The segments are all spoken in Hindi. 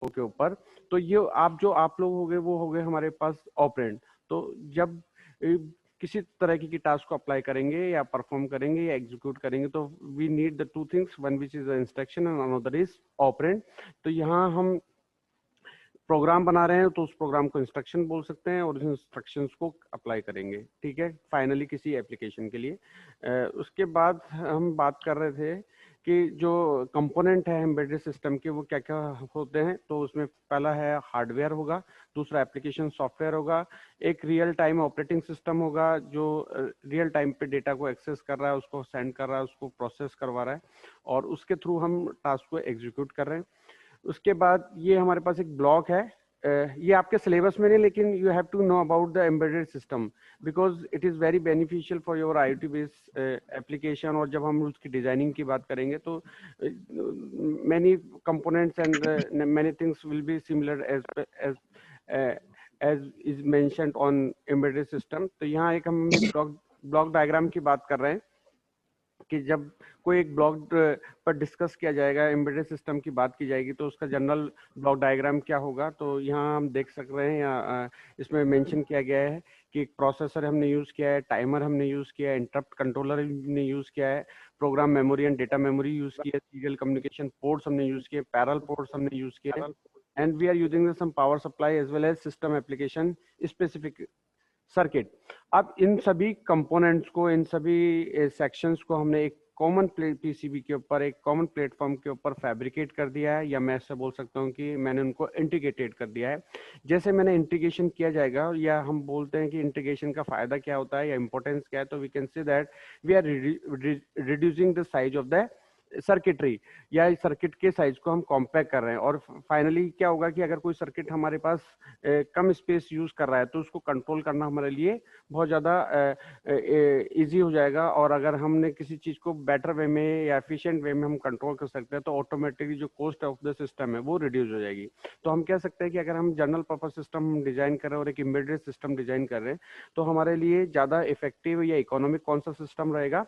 के ऊपर। तो ये आप लोग हो गए, वो हो गए हमारे पास ऑपरेंड। तो जब किसी तरह की टास्क को अप्लाई करेंगे या परफॉर्म करेंगे या एग्जीक्यूट करेंगे, तो we need the two things, one which is instruction and another is operand. तो यहाँ हम प्रोग्राम बना रहे हैं तो उस प्रोग्राम को इंस्ट्रक्शन बोल सकते हैं और उस इंस्ट्रक्शंस को अप्लाई करेंगे, ठीक है, फाइनली किसी एप्लीकेशन के लिए। उसके बाद हम बात कर रहे थे कि जो कंपोनेंट है एम्बेडेड सिस्टम के वो क्या क्या होते हैं। तो उसमें पहला है हार्डवेयर होगा, दूसरा एप्लीकेशन सॉफ्टवेयर होगा, एक रियल टाइम ऑपरेटिंग सिस्टम होगा जो रियल टाइम पे डेटा को एक्सेस कर रहा है, उसको सेंड कर रहा है, उसको प्रोसेस करवा रहा है और उसके थ्रू हम टास्क को एग्जीक्यूट कर रहे हैं। उसके बाद ये हमारे पास एक ब्लॉक है, ये आपके सिलेबस में नहीं, लेकिन you have to know about the embedded system because it is very beneficial for your IoT based application. और जब हम उसकी डिजाइनिंग की बात करेंगे तो many components and many things will be similar as is mentioned on embedded system. तो यहाँ एक हम ब्लॉक डायग्राम की बात कर रहे हैं कि जब कोई एक ब्लॉक पर डिस्कस किया जाएगा, एम्बेडेड सिस्टम की बात की जाएगी, तो उसका जनरल ब्लॉक डायग्राम क्या होगा। तो यहाँ हम देख सक रहे हैं, या इसमें मेंशन किया गया है कि एक प्रोसेसर हमने यूज़ किया है, टाइमर हमने यूज़ किया है, इंटरप्ट कंट्रोलर हमने यूज़ किया है, program memory and data memory use की है, सीरियल कम्युनिकेशन पोर्ट्स हमने यूज़ किए, पैरेलल पोर्ट्स हमने यूज़ किए, and we are using some power supply as well as system application specific circuit. अब इन सभी कंपोनेंट्स को, इन सभी सेक्शंस को हमने एक कॉमन पीसीबी के ऊपर, एक कॉमन प्लेटफॉर्म के ऊपर फैब्रिकेट कर दिया है, या मैं ऐसे बोल सकता हूँ कि मैंने उनको इंटीग्रेटेड कर दिया है। जैसे मैंने इंटीग्रेशन किया जाएगा, या हम बोलते हैं कि इंटीग्रेशन का फायदा क्या होता है या इंपॉर्टेंस क्या है, तो we can say that we are reducing the size of the circuitry, या इस सर्किट के साइज को हम कॉम्पैक्ट कर रहे हैं। और फाइनली क्या होगा कि अगर कोई सर्किट हमारे पास कम स्पेस यूज कर रहा है तो उसको कंट्रोल करना हमारे लिए बहुत ज़्यादा इजी हो जाएगा। और अगर हमने किसी चीज़ को बेटर वे में या एफिशिएंट वे में हम कंट्रोल कर सकते हैं तो ऑटोमेटिकली जो कॉस्ट ऑफ द सिस्टम है वो रिड्यूस हो जाएगी। तो हम कह सकते हैं कि अगर हम जनरल पर्पज सिस्टम डिजाइन कर रहे हैं और एक एम्बेडेड सिस्टम डिजाइन कर रहे हैं, तो हमारे लिए ज़्यादा इफेक्टिव या इकोनॉमिक कौन सा सिस्टम रहेगा,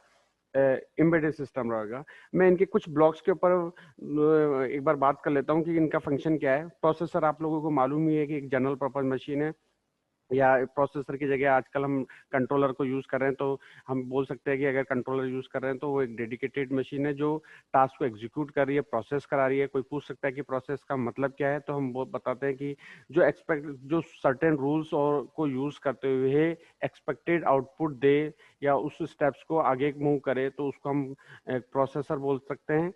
एम्बेडेड सिस्टम रहेगा। मैं इनके कुछ ब्लॉक्स के ऊपर एक बार बात कर लेता हूँ कि इनका फंक्शन क्या है। प्रोसेसर आप लोगों को मालूम ही है कि एक जनरल पर्पज मशीन है, या प्रोसेसर की जगह आजकल हम कंट्रोलर को यूज कर रहे हैं। तो हम बोल सकते हैं कि अगर कंट्रोलर यूज कर रहे हैं तो वो एक डेडिकेटेड मशीन है जो टास्क को एग्जीक्यूट कर रही है, प्रोसेस करा रही है। कोई पूछ सकता है कि प्रोसेस का मतलब क्या है, तो हम वो बताते हैं कि जो सर्टेन रूल्स और को यूज करते हुए एक्सपेक्टेड आउटपुट दे या उस स्टेप्स को आगे मूव करे, तो उसको हम प्रोसेसर बोल सकते हैं।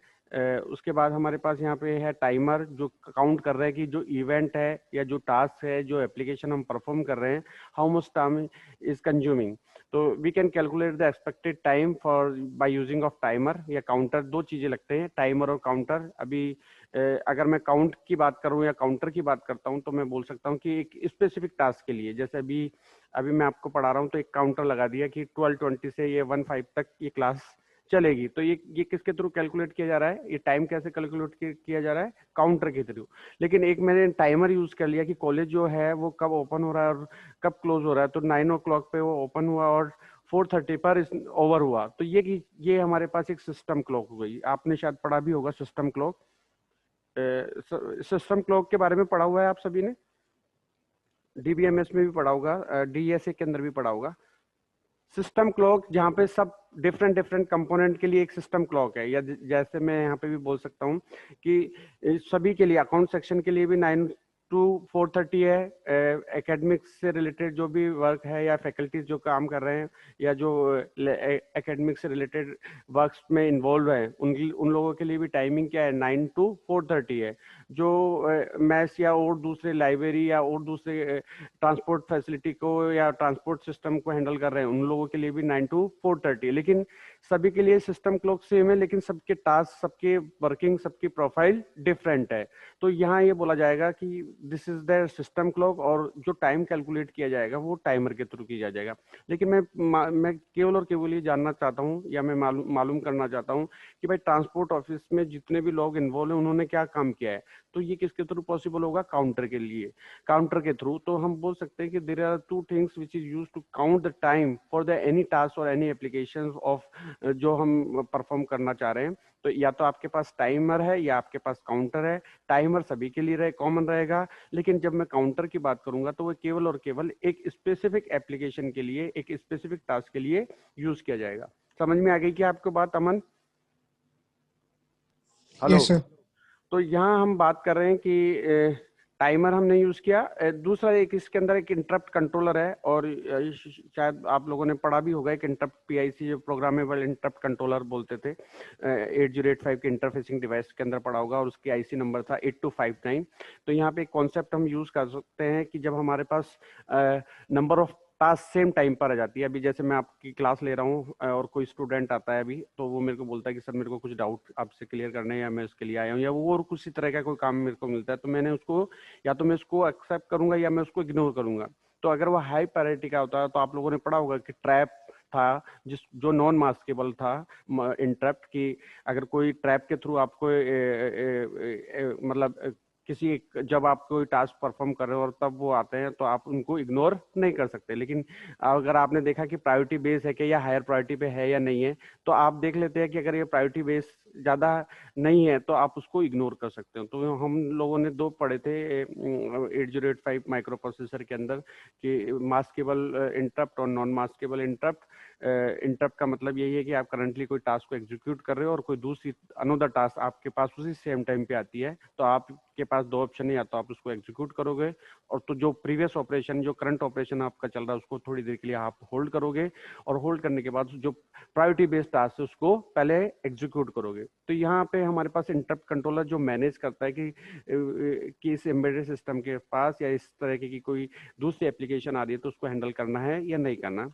उसके बाद हमारे पास यहाँ पे है टाइमर, जो काउंट कर रहा है कि जो इवेंट है या जो टास्क है, जो एप्लीकेशन हम परफॉर्म कर रहे हैं, how much time is consuming. तो we can calculate the expected time for by using of timer या काउंटर। दो चीजें लगते हैं, टाइमर और काउंटर। अभी अगर मैं काउंट की बात करूं या काउंटर की बात करता हूं, तो मैं बोल सकता हूं कि एक स्पेसिफिक टास्क के लिए, जैसे अभी अभी मैं आपको पढ़ा रहा हूं तो एक काउंटर लगा दिया कि 12:20 से ये 15 तक ये क्लास चलेगी। तो ये किसके थ्रू कैलकुलेट किया जा रहा है, ये टाइम कैसे कैलकुलेट किया जा रहा है, काउंटर के थ्रू। लेकिन एक मैंने टाइमर यूज कर लिया कि कॉलेज जो है वो कब ओपन हो रहा है और कब क्लोज हो रहा है। तो 9 o'clock पे वो ओपन हुआ और 4:30 पर ओवर हुआ। तो ये हमारे पास एक सिस्टम क्लॉक हो गई। आपने शायद पढ़ा भी होगा सिस्टम क्लॉक। सिस्टम क्लॉक के बारे में पढ़ा हुआ है आप सभी ने, डीबीएमएस में भी पढ़ा होगा, डीएसए के अंदर भी पढ़ा होगा। सिस्टम क्लॉक जहाँ पे सब डिफरेंट डिफरेंट कंपोनेंट के लिए एक सिस्टम क्लॉक है, या जैसे मैं यहाँ पे भी बोल सकता हूँ कि सभी के लिए, अकाउंट सेक्शन के लिए भी 9 to 4:30 है। एकेडमिक्स से रिलेटेड जो भी वर्क है या फैकल्टीज जो काम कर रहे हैं या जो एकेडमिक्स से रिलेटेड वर्क्स में इन्वॉल्व है, उन लोगों के लिए भी टाइमिंग क्या है, 9 to 4:30 है। जो मैथ्स या और दूसरे लाइब्रेरी या और दूसरे ट्रांसपोर्ट फैसिलिटी को या ट्रांसपोर्ट सिस्टम को हैंडल कर रहे हैं, उन लोगों के लिए भी 9 to 4:30 है। लेकिन सभी के लिए सिस्टम क्लॉक सेम है, लेकिन सबके टास्क, सबके वर्किंग, सबकी प्रोफाइल डिफरेंट है। तो यहाँ ये बोला जाएगा कि this is the system clock, और जो टाइम कैलकुलेट किया जाएगा वो टाइमर के थ्रू किया जाएगा। लेकिन मैं केवल और केवल ये जानना चाहता हूँ, या मैं मालूम करना चाहता हूँ कि भाई ट्रांसपोर्ट ऑफिस में जितने भी लोग इन्वॉल्व हैं उन्होंने क्या काम किया है। तो ये किसके थ्रू पॉसिबल होगा, काउंटर के लिए, काउंटर के थ्रू। तो हम बोल सकते हैं कि there are two things which is used to count the time for the any task और एनी एप्लीकेशन ऑफ जो हम परफॉर्म करना चाह रहे हैं। तो या तो आपके पास टाइमर है या आपके पास काउंटर है। टाइमर सभी के लिए कॉमन रहेगा, लेकिन जब मैं काउंटर की बात करूंगा तो वो केवल और केवल एक स्पेसिफिक एप्लीकेशन के लिए, एक स्पेसिफिक टास्क के लिए यूज किया जाएगा। समझ में आ गई क्या आपको बात अमन? हेलो। Yes sir. तो यहाँ हम बात कर रहे हैं कि टाइमर हमने यूज किया। दूसरा एक इसके अंदर एक इंटरप्ट कंट्रोलर है, और शायद आप लोगों ने पढ़ा भी होगा, एक इंटरप्ट पीआईसी जो प्रोग्रामेबल इंटरप्ट कंट्रोलर बोलते थे, 8085 के इंटरफेसिंग डिवाइस के अंदर पढ़ा होगा, और उसकी आईसी नंबर था 8259। तो यहाँ पे एक कॉन्सेप्ट हम यूज कर सकते हैं कि जब हमारे पास number of task same time पर आ जाती है। अभी जैसे मैं आपकी क्लास ले रहा हूँ और कोई स्टूडेंट आता है अभी, तो वो मेरे को बोलता है कि सर मेरे को कुछ डाउट आपसे क्लियर करने हैं, या मैं उसके लिए आया हूँ, या वो और कुछ तरह का कोई काम मेरे को मिलता है, तो मैंने उसको, या तो मैं उसको एक्सेप्ट करूंगा या मैं उसको इग्नोर करूंगा। तो अगर वो हाई प्रायोरिटी का होता है तो आप लोगों ने पढ़ा होगा कि ट्रैप था, जो नॉन मास्केबल था इंटरप्ट की। अगर कोई ट्रैप के थ्रू आपको मतलब किसी जब आप कोई टास्क परफॉर्म कर रहे हो और तब वो आते हैं, तो आप उनको इग्नोर नहीं कर सकते। लेकिन अगर आपने देखा कि प्रायोरिटी बेस है कि या हायर प्रायोरिटी पे है या नहीं है, तो आप देख लेते हैं कि अगर ये प्रायोरिटी बेस ज्यादा नहीं है तो आप उसको इग्नोर कर सकते हो। तो हम लोगों ने दो पढ़े थे 8085 माइक्रो प्रोसेसर के अंदर कि मास्केबल इंटरप्ट और नॉन मास्केबल इंटरप्ट। इंटरप्ट का मतलब यही है कि आप करंटली कोई टास्क को एग्जीक्यूट कर रहे हो और कोई दूसरी अनदर टास्क आपके पास उसी सेम टाइम पे आती है, तो आपके पास दो ऑप्शन है, या तो आप उसको एग्जीक्यूट करोगे, और तो जो प्रीवियस ऑपरेशन, जो करंट ऑपरेशन आपका चल रहा है, उसको थोड़ी देर के लिए आप होल्ड करोगे, और होल्ड करने के बाद जो प्रायोरिटी बेस्ड टास्क है उसको पहले एग्जीक्यूट करोगे। तो यहाँ पे हमारे पास इंटरप्ट कंट्रोलर जो मैनेज करता है कि इस एम्बेडेड सिस्टम के पास या इस तरह की कोई दूसरी एप्लीकेशन आ रही है तो उसको हैंडल करना है या नहीं करना।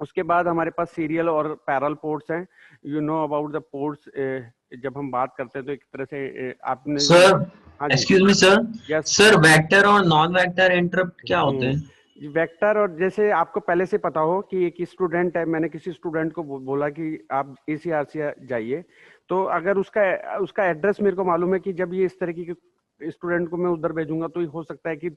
उसके बाद हमारे पास सीरियल और पैरल पोर्ट्स हैं। You know about the ports. जब हम बात करते हैं तो एक तरह से आपने, सर, हाँ जी, excuse me sir. Yes. Sir, vector और नॉन वेक्टर इंटरप्ट क्या होते हैं? वेक्टर, और जैसे आपको पहले से पता हो कि एक स्टूडेंट है, मैंने किसी स्टूडेंट को बोला कि आप एसीआरसी जाइए, तो अगर उसका उसका एड्रेस मेरे को मालूम है कि जब ये इस तरह की स्टूडेंट को मैं उधर भेजूंगा तो हो सकता है कि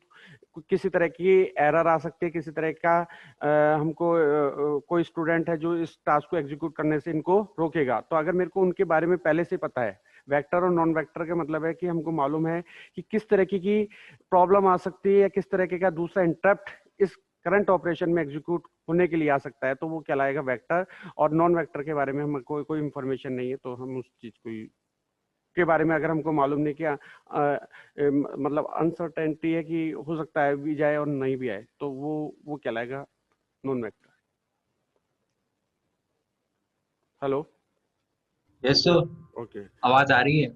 किसी तरह की एरर आ सकती है, किसी तरह का हमको कोई स्टूडेंट है जो इस टास्क को एग्जीक्यूट करने से इनको रोकेगा। तो अगर मेरे को उनके बारे में पहले से पता है, वेक्टर और नॉन वेक्टर का मतलब है कि हमको मालूम है कि किस तरह की प्रॉब्लम आ सकती है या किस तरह का दूसरा इंटरप्ट इस करंट ऑपरेशन में एग्जीक्यूट होने के लिए आ सकता है, तो वो कहलाएगा वेक्टर। और नॉन वेक्टर के बारे में हम कोई इंफॉर्मेशन नहीं है, तो हम उस चीज को के बारे में अगर हमको मालूम नहीं किया, मतलब अनसर्टेनिटी है कि हो सकता है भी जाए और नहीं भी आए, तो वो कहलाएगा non vector. Hello. Yes sir, okay. आवाज आ रही है।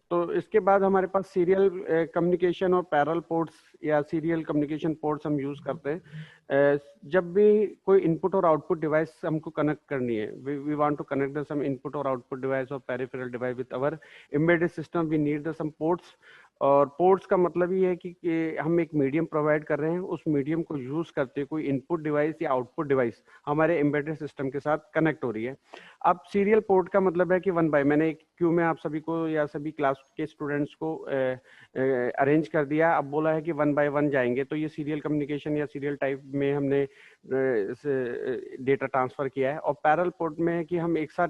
तो इसके बाद हमारे पास सीरियल कम्युनिकेशन और पैरेलल पोर्ट्स या सीरियल कम्युनिकेशन पोर्ट्स हम यूज करते हैं। जब भी कोई इनपुट और आउटपुट डिवाइस हमको कनेक्ट करनी है, we want to connect the some input और आउटपुट डिवाइस और peripheral device with our embedded system, we need the some ports. और पोर्ट्स का मतलब ये है कि हम एक मीडियम प्रोवाइड कर रहे हैं, उस मीडियम को यूज करते कोई इनपुट डिवाइस या आउटपुट डिवाइस हमारे एम्बेडेड सिस्टम के साथ कनेक्ट हो रही है। अब सीरियल पोर्ट का मतलब है कि वन बाय, मैंने एक क्यू में आप सभी को या सभी क्लास के स्टूडेंट्स को अरेंज कर दिया, अब बोला है कि वन बाय वन जाएंगे, तो ये सीरियल कम्युनिकेशन या सीरियल टाइप में हमने डेटा ट्रांसफर किया है। और पैरेलल पोर्ट में है कि हम एक साथ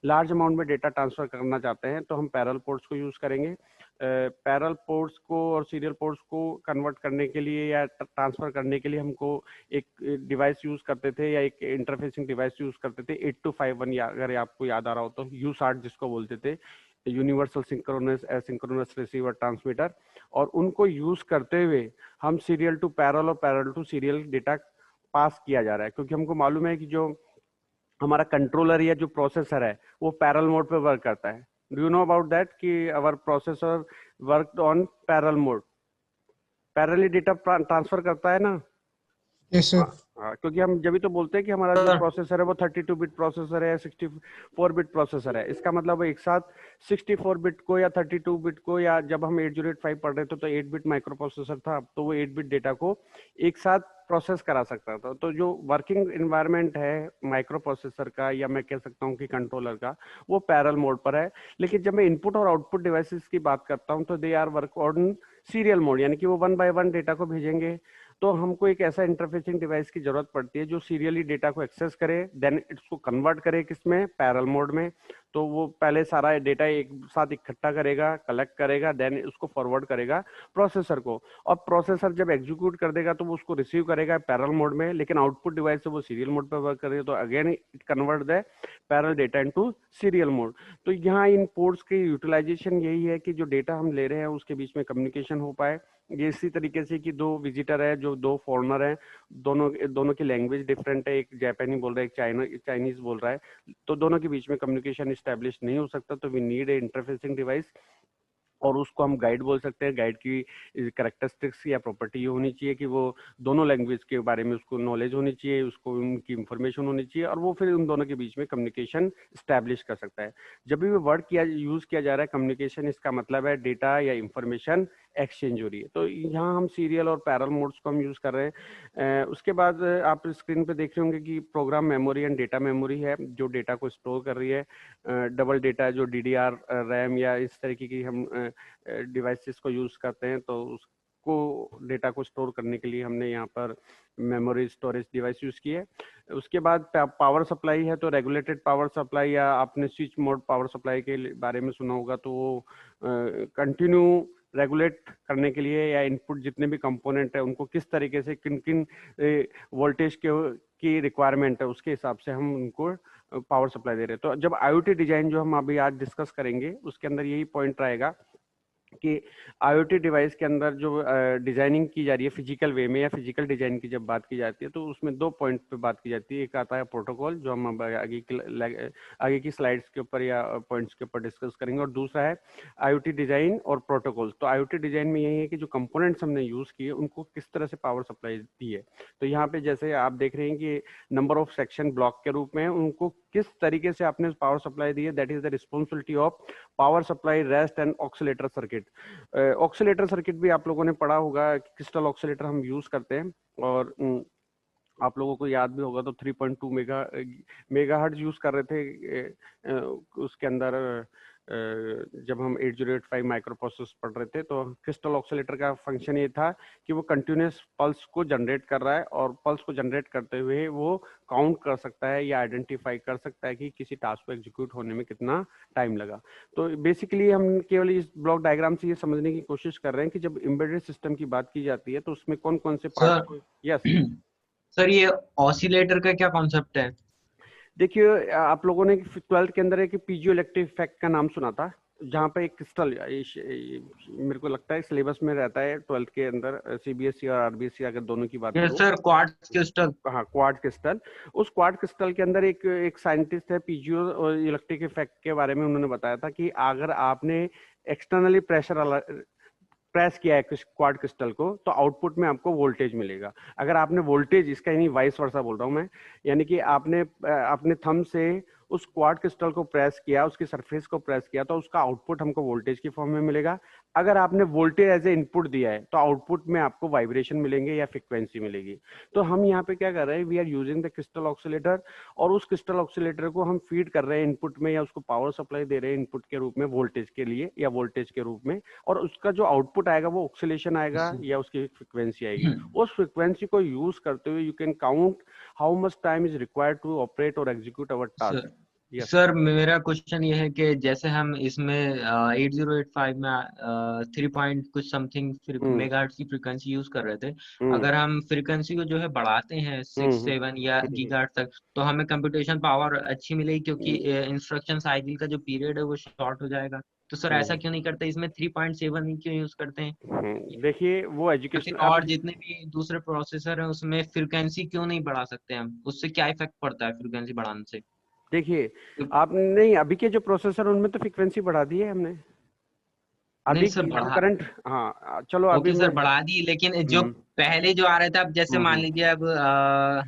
लार्ज अमाउंट में डेटा ट्रांसफर करना चाहते हैं, तो हम पैरेलल पोर्ट्स को यूज करेंगे। पैरेलल पोर्ट्स को और सीरियल पोर्ट्स को कन्वर्ट करने के लिए या ट्रांसफर करने के लिए हमको एक डिवाइस यूज करते थे, या एक इंटरफेसिंग डिवाइस यूज करते थे 8251, या अगर आपको याद आ रहा हो तो यूसार्ट जिसको बोलते थे, universal synchronous asynchronous receiver transmitter. और उनको यूज करते हुए हम सीरियल टू पैरेलल और parallel to serial data pass किया जा रहा है, क्योंकि हमको मालूम है कि जो हमारा कंट्रोलर या जो प्रोसेसर है वो पैरेलल मोड पे वर्क करता है। Do you know about that कि our processor work on parallel mode, parallelly data transfer करता है ना। Yes sir. हाँ, हाँ, क्योंकि हम जब भी तो बोलते हैं कि हमारा जो सर, प्रोसेसर है वो 32 बिट प्रोसेसर है, 64 बिट प्रोसेसर है। इसका मतलब वो एक साथ 64 बिट को या 32 बिट को, या जब हम 8085 पढ़ रहे थे तो 8 बिट माइक्रो प्रोसेसर था, तो वो 8 बिट डेटा को एक साथ प्रोसेस करा सकता था। तो जो वर्किंग इन्वायरमेंट है माइक्रो प्रोसेसर का, या मैं कह सकता हूँ कि कंट्रोलर का, वो पैरेलल मोड पर है। लेकिन जब मैं इनपुट और आउटपुट डिवाइसेस की बात करता हूँ तो they are work on serial mode, यानी कि वो वन बाय वन डेटा को भेजेंगे। तो हमको एक ऐसा इंटरफेसिंग डिवाइस की जरूरत पड़ती है जो सीरियली डेटा को एक्सेस करे, देन इसको कन्वर्ट करे किसमें, पैरेलल मोड में। तो वो पहले सारा डेटा एक साथ इकट्ठा करेगा, कलेक्ट करेगा, देन उसको फॉरवर्ड करेगा प्रोसेसर को, और प्रोसेसर जब एग्जीक्यूट कर देगा तो वो उसको रिसीव करेगा पैरेलल मोड में, लेकिन आउटपुट डिवाइस से वो सीरियल मोड पे वर्क करेगा, तो again it convert the parallel data into serial mode. तो यहाँ इन पोर्ट्स की यूटिलाइजेशन यही है कि जो डेटा हम ले रहे हैं उसके बीच में कम्युनिकेशन हो पाए। ये इसी तरीके से कि दो विजिटर है, जो दो फॉरेनर हैं, दोनों दोनों की लैंग्वेज डिफरेंट है, एक जापानी बोल रहा है, एक चाइनीज बोल रहा है, तो दोनों के बीच में कम्युनिकेशन स्टैब्लिश नहीं हो सकता, तो we need a interfacing device, और उसको हम गाइड बोल सकते हैं। गाइड की कैरेक्टरिस्टिक्स या प्रॉपर्टी ये होनी चाहिए कि वो दोनों लैंग्वेज के बारे में उसको नॉलेज होनी चाहिए, उसको उनकी इंफॉर्मेशन होनी चाहिए, और वो फिर उन दोनों के बीच में कम्युनिकेशन स्टैब्लिश कर सकता है। जब भी वर्ड किया यूज किया जा रहा है कम्युनिकेशन, इसका मतलब है डेटा या इंफॉर्मेशन एक्सचेंज हो रही है। तो यहाँ हम सीरियल और पैरेलल मोड्स को हम यूज कर रहे हैं। उसके बाद आप स्क्रीन पे देख रहे होंगे कि programme memory and data memory है, जो डेटा को स्टोर कर रही है। डबल डेटा जो DDR रैम या इस तरीके की हम डिवाइसेस को यूज करते हैं, तो उसको डेटा को स्टोर करने के लिए हमने यहाँ पर मेमोरी स्टोरेज डिवाइस यूज की है। उसके बाद पावर सप्लाई है, तो रेगुलेटेड पावर सप्लाई, या आपने स्विच मोड पावर सप्लाई के बारे में सुना होगा, तो वो कंटिन्यू रेगुलेट करने के लिए, या इनपुट जितने भी कंपोनेंट है उनको किस तरीके से किन किन वोल्टेज के की रिक्वायरमेंट है उसके हिसाब से हम उनको पावर सप्लाई दे रहे हैं। तो जब IoT डिजाइन जो हम अभी आज डिस्कस करेंगे उसके अंदर यही पॉइंट रहेगा कि IoT डिवाइस के अंदर जो डिजाइनिंग की जा रही है फिजिकल वे में, या फिजिकल डिजाइन की जब बात की जाती है, तो उसमें दो पॉइंट पे बात की जाती है। एक आता है प्रोटोकॉल, जो हम अब आगे की स्लाइड्स के ऊपर या पॉइंट्स के ऊपर डिस्कस करेंगे, और दूसरा है IoT डिजाइन और प्रोटोकॉल। तो IoT डिजाइन में यही है कि जो कंपोनेंट्स हमने यूज किए उनको किस तरह से पावर सप्लाई दी है। तो यहाँ पे जैसे आप देख रहे हैं कि नंबर ऑफ सेक्शन ब्लॉक के रूप में उनको किस तरीके से आपने पावर सप्लाई दी है, that is the responsibility of power supply, rest and oscillator circuit. Oscillator circuit भी आप लोगों ने पढ़ा होगा, क्रिस्टल ऑक्सीलेटर हम यूज करते हैं, और आप लोगों को याद भी होगा तो 3.2 मेगाहर्ट्ज यूज कर रहे थे उसके अंदर। जब हम 8085 माइक्रो प्रोसेसर पढ़ रहे थे, तो क्रिस्टल ऑक्सीलेटर का फंक्शन ये था कि वो कंटिन्यूस पल्स को जनरेट कर रहा है, और पल्स को जनरेट करते हुए वो काउंट कर सकता है या आइडेंटिफाई कर सकता है कि किसी टास्क को एग्जीक्यूट होने में कितना टाइम लगा। तो बेसिकली हम केवल इस ब्लॉक डायग्राम से ये समझने की कोशिश कर रहे हैं कि जब एम्बेडेड सिस्टम की बात की जाती है तो उसमें कौन कौन से पार्ट सर को। यस सर, ये ऑसिलेटर का क्या कॉन्सेप्ट है? देखिए, आप लोगों ने 12th के अंदर एक पीजो इलेक्ट्रिक इफेक्ट का नाम सुना था, जहाँ पे एक क्रिस्टल, मेरे को लगता है सिलेबस में रहता है 12th के अंदर, CBSE और RBSE अगर दोनों की बात यस करूँ। Sir, quartz crystal. हाँ, क्वार्ट क्रिस्टल। उस क्वार्ट क्रिस्टल के अंदर एक साइंटिस्ट है, पीजियो इलेक्ट्रिक इफेक्ट के बारे में उन्होंने बताया था कि अगर आपने एक्सटर्नली प्रेस किया है क्वार्ट क्रिस्टल को, तो आउटपुट में आपको वोल्टेज मिलेगा। अगर आपने वोल्टेज, इसका यानी वाइस वर्सा बोल रहा हूं मैं, यानी कि आपने अपने थंब से उस क्वार्ट क्रिस्टल को प्रेस किया, उसकी सरफेस को प्रेस किया, तो उसका आउटपुट हमको वोल्टेज की फॉर्म में मिलेगा। अगर आपने वोल्टेज एज ए इनपुट दिया है, तो आउटपुट में आपको वाइब्रेशन मिलेंगे या फ्रिक्वेंसी मिलेगी। तो हम यहाँ पे क्या कर रहे हैं, we are using the crystal oscillator, और उस क्रिस्टल ऑक्सीलेटर को हम फीड कर रहे हैं इनपुट में, या उसको पावर सप्लाई दे रहे हैं इनपुट के रूप में वोल्टेज के लिए या वोल्टेज के रूप में, और उसका जो आउटपुट आएगा वो ऑक्सीलेशन आएगा या उसकी फ्रिक्वेंसी आएगी। उस फ्रिक्वेंसी को यूज करते हुए you can count how much time is required to operate और execute our task. Sir yes. Sir, मेरा क्वेश्चन ये है कि जैसे हम इसमें 8085 में 3 पॉइंट कुछ समथिंग हम्म मेगाहर्ट्ज की फ्रीक्वेंसी यूज कर रहे थे। हम्म अगर हम फ्रीक्वेंसी को जो है बढ़ाते हैं 6 7 या हम्म गीगाहर्ट्ज तक, तो हमें कंप्यूटेशन पावर अच्छी मिलेगी, क्योंकि हम्म इंस्ट्रक्शन साइकिल का जो पीरियड है वो शॉर्ट हो जाएगा। तो सर ऐसा हम्म क्यों नहीं करते, इसमें 3.7 ही क्यों यूज करते हैं? देखिए वो या फिर एजुकेशन और अब जितने भी दूसरे प्रोसेसर हैं उसमें फ्रीक्वेंसी क्यों नहीं बढ़ा सकते हम? उससे क्या इफेक्ट पड़ता है फ्रीक्वेंसी बढ़ाने से? देखिए, आप नहीं, अभी के जो प्रोसेसर उनमें तो फ्रीक्वेंसी बढ़ा दी है हमने, नहीं अभी सर, की जो बढ़ा। करंट। हाँ चलो अभी ओके मैं। सर, बढ़ा दी, लेकिन जो हम्म पहले जो आ रहे थे, अब जैसे मान हम्म लीजिए, अब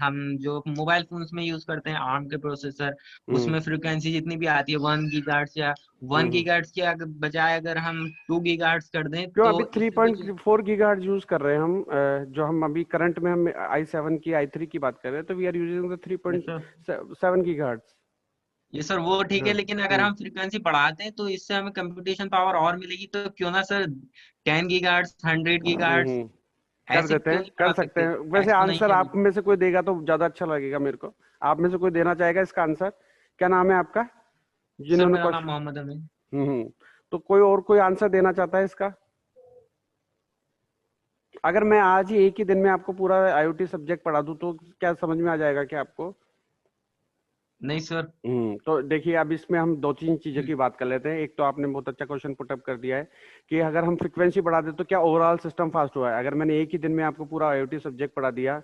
हम जो मोबाइल फोन्स में यूज करते हैं आर्म के प्रोसेसर, हम्म उसमें फ्रीक्वेंसी जितनी भी आती है 1 गीगाहर्ट्ज, या वन हम्म गीगाहर्ट्ज के बजाय अगर हम 2 गीगाहर्ट्ज कर दें, क्यों, तो अभी इससे भी जो 3.4 गीगाहर्ट्ज यूज कर रहे हैं हम, जो हम अभी करंट में हम i7 की i3 की बात कर रहे हैं, तो वी आर यूजिंग द ये सर 3.7 गीगाहर्ट्ज। ये सर वो ठीक हाँ। है, लेकिन अगर हम फ्रीक्वेंसी बढ़ाते हैं तो इससे हमें कंप्यूटेशन पावर और मिलेगी, तो क्यों ना सर 10 गीगाहर्ट्ज, 100 गीगाहर्ट्ज हम्म कर ऐसे देते क्यों हैं, नहीं कर बढ़ा सकते सकते? हैं। वैसे ऐसा तो नहीं आंसर है। आप में से कोई देगा तो ज्यादा अच्छा लगेगा मेरे को। आप में से कोई देना चाहेगा इसका आंसर? क्या नाम है आपका? सर जिन्होंने मेरा नाम क्वेश्चन। मोहम्मद अमीन। तो कोई और कोई आंसर देना चाहता है इसका? अगर मैं आज ही एक ही दिन में आपको पूरा आईओटी सब्जेक्ट पढ़ा दूं तो क्या समझ में आ जाएगा क्या आपको? नहीं सर। तो देखिए, अब इसमें हम दो तीन चीजों की बात कर लेते हैं। एक तो आपने बहुत अच्छा क्वेश्चन पुटअप कर दिया है कि अगर हम फ्रीक्वेंसी बढ़ा दें तो क्या ओवरऑल सिस्टम फास्ट हुआ है। अगर मैंने एक ही दिन में आपको पूरा आईओटी सब्जेक्ट पढ़ा दिया,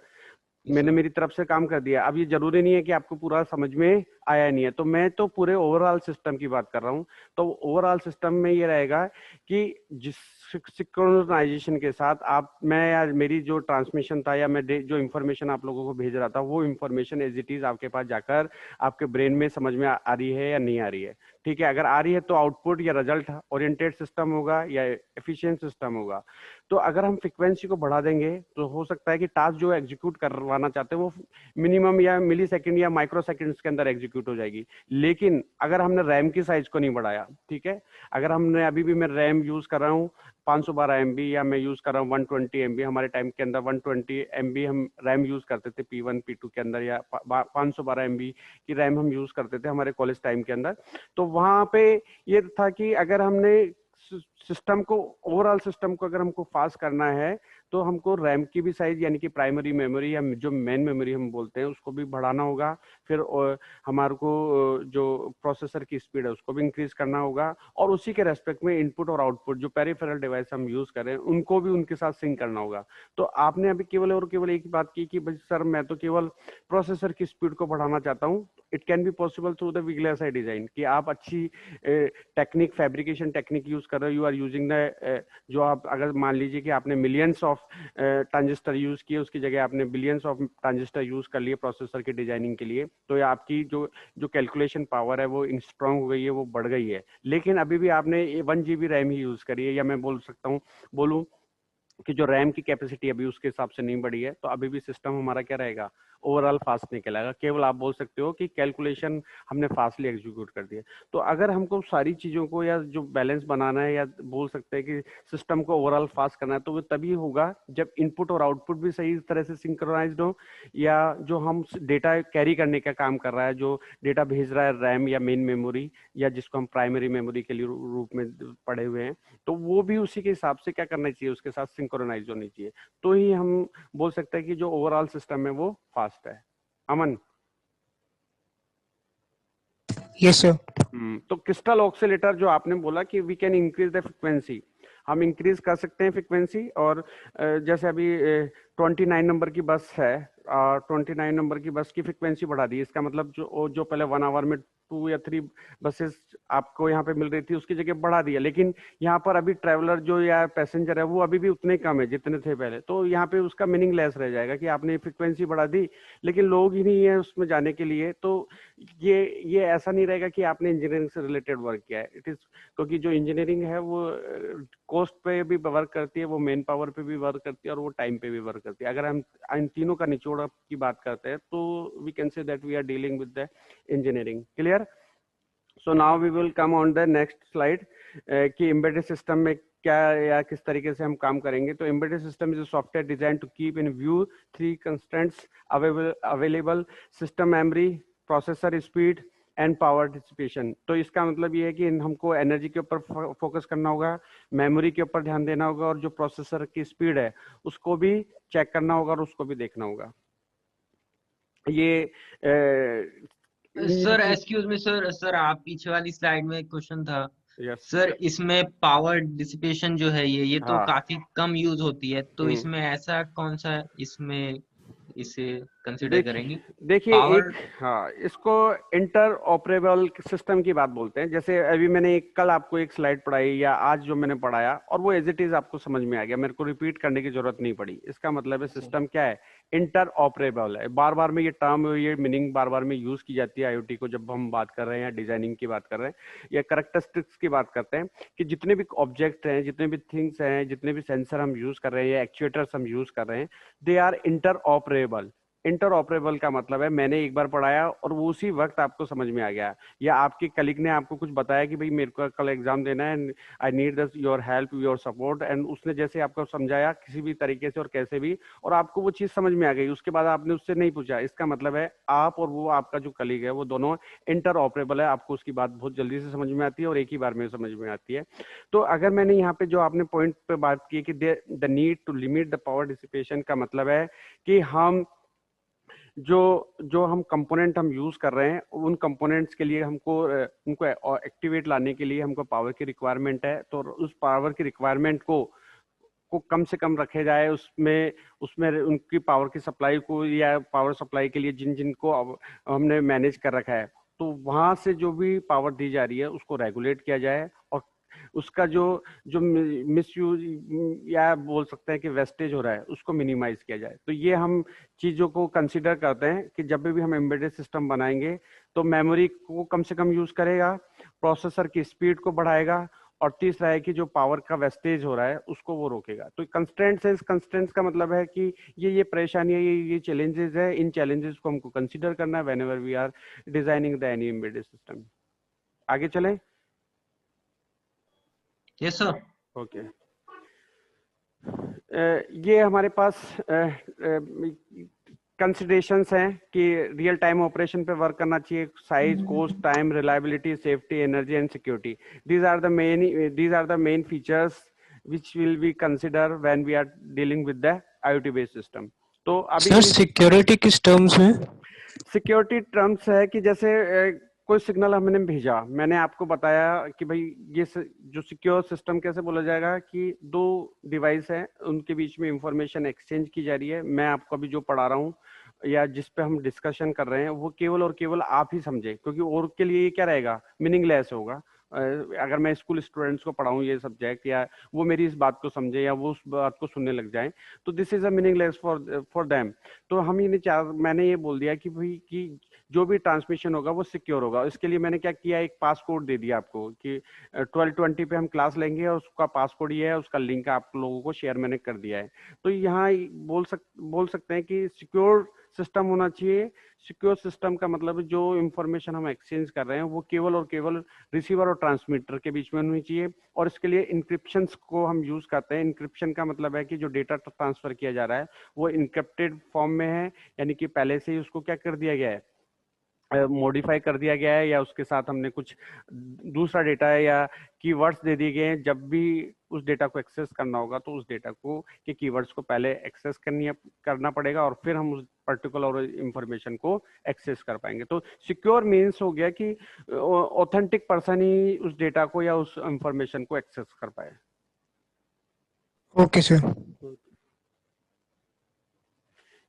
मैंने सर मेरी तरफ से काम कर दिया, अब ये जरूरी नहीं है कि आपको पूरा समझ में आया नहीं है। तो मैं तो पूरे ओवरऑल सिस्टम की बात कर रहा हूँ। तो ओवरऑल सिस्टम में ये रहेगा कि जिस सिंक्रोनाइजेशन के साथ आप, मैं या मेरी जो ट्रांसमिशन था या मैं जो इन्फॉर्मेशन आप लोगों को भेज रहा था, वो इन्फॉर्मेशन एज इट इज आपके पास जाकर आपके ब्रेन में समझ में आ रही है या नहीं आ रही है। ठीक है, अगर आ रही है तो आउटपुट या रिजल्ट ओरिएंटेड सिस्टम होगा या एफिशिएंट सिस्टम होगा। तो अगर हम फ्रीक्वेंसी को बढ़ा देंगे तो हो सकता है कि टास्क जो एग्जीक्यूट करवाना चाहते हैं वो मिनिमम या मिली सेकेंड या माइक्रो सेकेंड्स के अंदर एग्जीक्यूट हो जाएगी। लेकिन अगर हमने रैम की साइज को नहीं बढ़ाया, ठीक है, अगर हमने अभी भी, मैं रैम यूज कर रहा हूँ 512 MB या मैं यूज कर रहा हूँ 120 MB, हमारे टाइम के अंदर 120 MB हम रैम यूज करते थे P1 P2 के अंदर, या 512 MB की रैम हम यूज करते थे हमारे कॉलेज टाइम के अंदर। तो वहां पे ये था कि अगर हमने सिस्टम को, ओवरऑल सिस्टम को अगर हमको फास्ट करना है तो हमको रैम की भी साइज, यानी कि प्राइमरी मेमोरी या जो मेन मेमोरी हम बोलते हैं, उसको भी बढ़ाना होगा। फिर हमारे को जो प्रोसेसर की स्पीड है उसको भी इंक्रीज करना होगा, और उसी के रेस्पेक्ट में इनपुट और आउटपुट जो पेरिफेरल डिवाइस हम यूज करें उनको भी उनके साथ सिंक करना होगा। तो आपने अभी केवल और केवल एक बात की कि भाई सर मैं तो केवल प्रोसेसर की स्पीड को बढ़ाना चाहता हूँ। It can be possible through the विग्लेस डिजाइन, कि आप अच्छी टेक्निक, फैब्रिकेशन टेक्निक यूज कर रहे हो, यू आर यूजिंग द, जो आप अगर मान लीजिए कि आपने मिलियंस ऑफ ट्रांजिस्टर यूज किए, उसकी जगह आपने बिलियंस ऑफ ट्रांजिस्टर यूज कर लिए प्रोसेसर की डिजाइनिंग के लिए, तो ये आपकी जो जो कैलकुलेशन पावर है वो स्ट्रांग हो गई है, वो बढ़ गई है। लेकिन अभी भी आपने 1 GB रैम ही यूज करी है, या मैं बोल सकता हूँ, बोलूँ कि जो रैम की कैपेसिटी अभी उसके हिसाब से नहीं बढ़ी है, तो अभी भी सिस्टम हमारा क्या रहेगा, ओवरऑल फास्ट निकलेगा। केवल आप बोल सकते हो कि कैलकुलेशन हमने फास्टली एग्जीक्यूट कर दिया। तो अगर हमको सारी चीजों को या जो बैलेंस बनाना है, या बोल सकते हैं कि सिस्टम को ओवरऑल फास्ट करना है, तो वो तभी होगा जब इनपुट और आउटपुट भी सही तरह से सिंक्रोनाइज्ड हो, या जो हम डेटा कैरी करने का काम कर रहा है, जो डेटा भेज रहा है रैम या मेन मेमोरी, या जिसको हम प्राइमरी मेमोरी के लिए रूप में पढ़े हुए हैं, तो वो भी उसी के हिसाब से क्या करना चाहिए, उसके साथ सिंक्रोनाइज होनी चाहिए। तो ही हम बोल सकते हैं कि जो ओवरऑल सिस्टम है वो फास्ट है। अमन? Yes sir. तो क्रिस्टल ऑक्सीलेटर जो आपने बोला कि we can increase the frequency, हम इंक्रीज कर सकते हैं फ्रिक्वेंसी। और जैसे अभी 29 नंबर की बस है, 29 नंबर की बस की फ्रिक्वेंसी बढ़ा दी। इसका मतलब जो पहले 1 आवर में 2 या 3 बसेस आपको यहाँ पे मिल रही थी, उसकी जगह बढ़ा दिया। लेकिन यहाँ पर अभी ट्रेवलर जो या पैसेंजर है वो अभी भी उतने कम है जितने थे पहले, तो यहाँ पे उसका मीनिंग लेस रह जाएगा कि आपने फ्रिक्वेंसी बढ़ा दी लेकिन लोग ही नहीं है उसमें जाने के लिए। तो ये ऐसा नहीं रहेगा कि आपने इंजीनियरिंग से रिलेटेड वर्क किया है। इट इज, क्योंकि जो इंजीनियरिंग है वो कॉस्ट पे भी वर्क करती है, वो मेन पावर पे भी वर्क करती है, और वो टाइम पे भी वर्क करती है। अगर हम इन तीनों का निचोड़ की बात करते हैं तो we can say that we are dealing with the engineering. Clear? So now we will come on the next slide कि एम्बेडेड सिस्टम में क्या या किस तरीके से हम काम करेंगे। तो embedded system is a software design to keep in view 3 constraints available: system memory, processor speed and power dissipation. तो इसका मतलब ये है कि हमको एनर्जी के ऊपर फोकस करना होगा, मेमोरी के ऊपर ध्यान देना होगा, और जो प्रोसेसर की स्पीड है उसको भी चेक करना होगा और उसको भी देखना होगा। ये sir excuse me sir, sir आप पीछे वाली स्लाइड में एक क्वेश्चन था यस। सर, इसमें पावर डिसिपेशन जो है ये तो हाँ। काफी कम यूज होती है, तो हम्म। इसमें ऐसा कौन सा इसमें इसे कंसिडर देखिए करेंगे देखिए पावर? एक, हाँ, इसको इंटर ऑपरेबल सिस्टम की बात बोलते हैं। जैसे अभी मैंने कल आपको एक स्लाइड पढ़ाई या आज जो मैंने पढ़ाया, और वो एज इट इज आपको समझ में आ गया, मेरे को रिपीट करने की जरूरत नहीं पड़ी। इसका मतलब है सिस्टम क्या है, इंटर ऑपरेबल है। बार बार में ये टर्म, ये मीनिंग बार बार में यूज की जाती है आईओटी को जब हम बात कर रहे हैं या डिजाइनिंग की बात कर रहे हैं या करेक्टरिस्टिक्स की बात करते हैं, कि जितने भी ऑब्जेक्ट हैं, जितने भी थिंग्स हैं, जितने भी सेंसर हम यूज कर रहे हैं या एक्चुएटर्स हम यूज कर रहे हैं, they are interoperable. Interoperable का मतलब है मैंने एक बार पढ़ाया और वो उसी वक्त आपको समझ में आ गया, या आपके कलीग ने आपको कुछ बताया कि भाई मेरे को कल एग्जाम देना है, I need your help your support, and उसने जैसे आपको समझाया किसी भी तरीके से और कैसे भी, और आपको वो चीज समझ में आ गई, उसके बाद आपने उससे नहीं पूछा, इसका मतलब है आप और वो आपका जो कलीग है वो दोनों इंटर ऑपरेबल है, आपको उसकी बात बहुत जल्दी से समझ में आती है और एक ही बार में समझ में आती है। तो अगर मैंने यहाँ पे जो आपने पॉइंट पे बात की कि the need to limit the power dissipation का मतलब है कि हम जो जो हम कंपोनेंट हम यूज कर रहे हैं उन कंपोनेंट्स के लिए हमको उनको एक्टिवेट लाने के लिए हमको पावर की रिक्वायरमेंट है, तो उस पावर की रिक्वायरमेंट को कम से कम रखे जाए, उसमें उसमें उनकी पावर की सप्लाई को या पावर सप्लाई के लिए जिन जिनको हमने मैनेज कर रखा है, तो वहां से जो भी पावर दी जा रही है उसको रेगुलेट किया जाए, और उसका जो जो मिस यूज या बोल सकते हैं कि वेस्टेज हो रहा है उसको मिनिमाइज किया जाए। तो ये हम चीजों को कंसिडर करते हैं कि जब भी हम एम्बेडेड सिस्टम बनाएंगे तो मेमोरी को कम से कम यूज करेगा, प्रोसेसर की स्पीड को बढ़ाएगा, और तीसरा है कि जो पावर का वेस्टेज हो रहा है उसको वो रोकेगा। तो कंस्ट्रेंट्स है, इस कंस्ट्रेंट्स का मतलब है कि ये परेशानियां, ये चैलेंजेस है, इन चैलेंजेस को हमको कंसिडर करना है whenever we are designing the any embedded system. आगे चलें। Yes sir. ओके, ये हमारे पास कंसिडरेशंस हैं कि रियल टाइम ऑपरेशन पे वर्क करना चाहिए, size, cost, time, reliability, safety, energy and security, these are the main features which will be considered when we are dealing with the IoT based system। तो अभी सर सिक्योरिटी किस टर्म्स में? सिक्योरिटी टर्म्स है कि जैसे कोई सिग्नल हमने भेजा, मैंने आपको बताया कि भाई ये जो सिक्योर सिस्टम कैसे बोला जाएगा कि दो डिवाइस है उनके बीच में इंफॉर्मेशन एक्सचेंज की जा रही है, मैं आपको अभी जो पढ़ा रहा हूँ या जिस पे हम डिस्कशन कर रहे हैं वो केवल और केवल आप ही समझे, क्योंकि और के लिए ये क्या रहेगा, मीनिंगलेस होगा। अगर मैं स्कूल स्टूडेंट्स को पढ़ाऊं ये सब्जेक्ट, या वो मेरी इस बात को समझे या वो उस बात को सुनने लग जाएं, तो this is a meaningless for them. तो हम ये मैंने ये बोल दिया कि भाई कि जो भी ट्रांसमिशन होगा वो सिक्योर होगा। इसके लिए मैंने क्या किया, एक पासकोड दे दिया आपको कि 12:20 पे हम क्लास लेंगे और उसका पासकोड ये है, उसका लिंक आप लोगों को शेयर मैंने कर दिया है। तो यहाँ बोल सकते हैं कि सिक्योर सिस्टम होना चाहिए। सिक्योर सिस्टम का मतलब जो इंफॉर्मेशन हम एक्सचेंज कर रहे हैं वो केवल और केवल रिसीवर और ट्रांसमीटर के बीच में होनी चाहिए, और इसके लिए इंक्रिप्शन को हम यूज करते हैं। इंक्रिप्शन का मतलब है कि जो डेटा ट्रांसफर किया जा रहा है वो इंक्रिप्टेड फॉर्म में है, यानी कि पहले से ही उसको क्या कर दिया गया है, मॉडिफाई कर दिया गया है, या उसके साथ हमने कुछ दूसरा डेटा है या कीवर्ड्स दे दिए गए हैं। जब भी उस डेटा को एक्सेस करना होगा तो उस डेटा को के कीवर्ड्स को पहले एक्सेस करना पड़ेगा और फिर हम उस पर्टिकुलर इंफॉर्मेशन को एक्सेस कर पाएंगे। तो सिक्योर मीन्स हो गया कि ऑथेंटिक पर्सन ही उस डेटा को या उस इंफॉर्मेशन को एक्सेस कर पाए। Okay sir.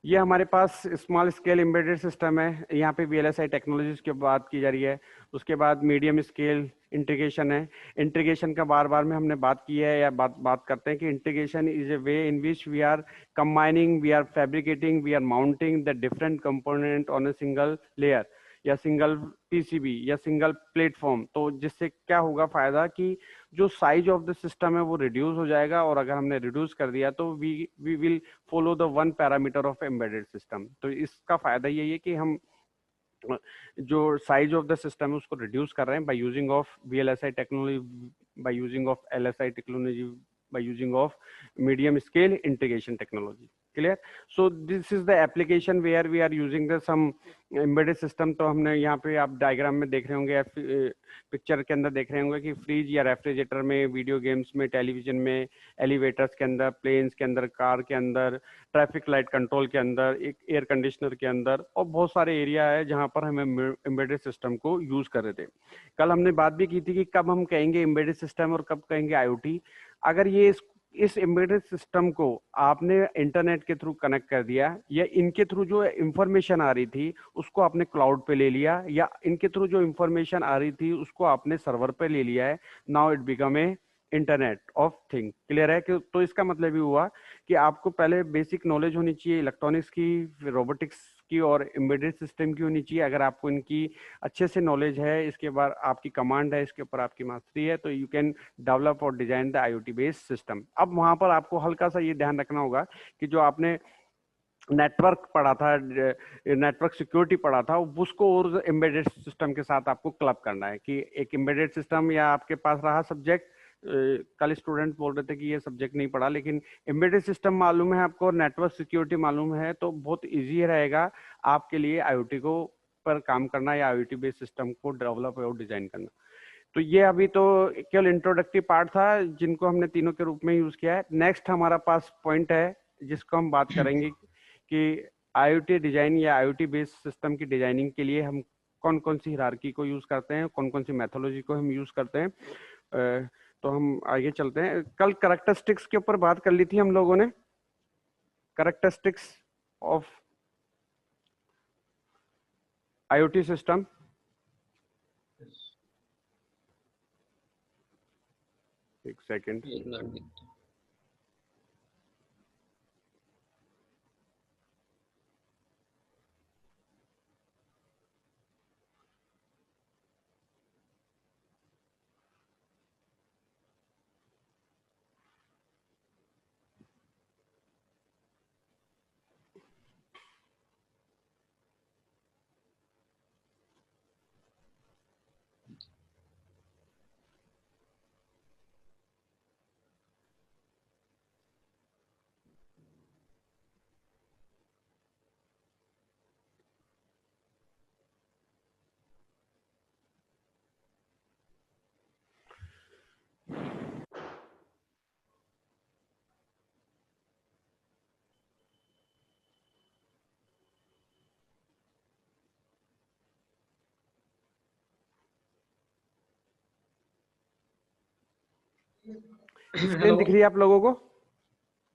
ये हमारे पास स्मॉल स्केल एम्बेडेड सिस्टम है, यहाँ पे VLSI टेक्नोलॉजीज की बात की जा रही है। उसके बाद मीडियम स्केल इंटीग्रेशन है। इंटीग्रेशन का बार बार में हमने बात की है या बात करते हैं कि integration is a way in which we are combining, we are fabricating, we are mounting the different component on a single layer या सिंगल PCB या सिंगल प्लेटफॉर्म। तो जिससे क्या होगा फायदा कि जो साइज ऑफ द सिस्टम है वो रिड्यूस हो जाएगा, और अगर हमने रिड्यूस कर दिया तो we will follow the one parameter of embedded system. तो इसका फायदा यही है कि हम जो साइज ऑफ द सिस्टम है उसको रिड्यूस कर रहे हैं bye using of VLSI technology, bye using of LSI technology, by using of medium scale integration technology। clear? So this is the application where we are using the some embedded system। तो हमने यहाँ पे आप डायग्राम में देख रहे होंगे या पिक्चर के अंदर देख रहे होंगे कि फ्रिज या रेफ्रिजरेटर में, वीडियो गेम्स में, टेलीविजन में, एलिवेटर्स के अंदर, प्लेन्स के अंदर, कार के अंदर, ट्रैफिक लाइट कंट्रोल के अंदर, एक एयर कंडीशनर के अंदर, और बहुत सारे एरिया है जहाँ पर हम एम्बेडेड सिस्टम को यूज कर रहे थे। कल हमने बात भी की थी कि कब हम कहेंगे एम्बेडेड सिस्टम और कब कहेंगे IoT। अगर ये इस एम्बेडेड सिस्टम को आपने इंटरनेट के थ्रू कनेक्ट कर दिया, या इनके थ्रू जो इंफॉर्मेशन आ रही थी उसको आपने क्लाउड पे ले लिया, या इनके थ्रू जो इंफॉर्मेशन आ रही थी उसको आपने सर्वर पे ले लिया है, now it become a internet of thing. Clear है कि तो इसका मतलब ये हुआ कि आपको पहले बेसिक नॉलेज होनी चाहिए इलेक्ट्रॉनिक्स की, रोबोटिक्स की और एम्बेडेड सिस्टम की होनी चाहिए। अगर आपको इनकी अच्छे से नॉलेज है, इसके बाद आपकी कमांड है, इसके ऊपर आपकी मास्टरी है, तो यू कैन डेवलप और design the IoT based system. अब वहां पर आपको हल्का सा ये ध्यान रखना होगा कि जो आपने नेटवर्क पढ़ा था, नेटवर्क सिक्योरिटी पढ़ा था, उसको और एम्बेडेड सिस्टम के साथ आपको क्लब करना है कि एक एम्बेडेड सिस्टम या आपके पास रहा सब्जेक्ट। कल स्टूडेंट बोल रहे थे कि ये सब्जेक्ट नहीं पढ़ा, लेकिन एम्बेडेड सिस्टम मालूम है आपको, नेटवर्क सिक्योरिटी मालूम है, तो बहुत इजी रहेगा आपके लिए आईओटी को पर काम करना या आईओटी बेस्ड सिस्टम को डेवलप और डिजाइन करना। तो ये अभी तो केवल इंट्रोडक्टिव पार्ट था जिनको हमने तीनों के रूप में यूज किया है। नेक्स्ट हमारा पास पॉइंट है जिसको हम बात करेंगे कि आईओटी डिजाइन या आईओटी बेस्ड सिस्टम की डिजाइनिंग के लिए हम कौन कौन सी हिरार्की को यूज करते हैं, कौन कौन सी मेथोलॉजी को हम यूज करते हैं। तो हम आगे चलते हैं। कल कैरेक्टरिस्टिक्स के ऊपर बात कर ली थी हम लोगों ने, कैरेक्टरिस्टिक्स ऑफ आईओटी सिस्टम। एक सेकेंड, स्क्रीन दिख रही है आप लोगों को?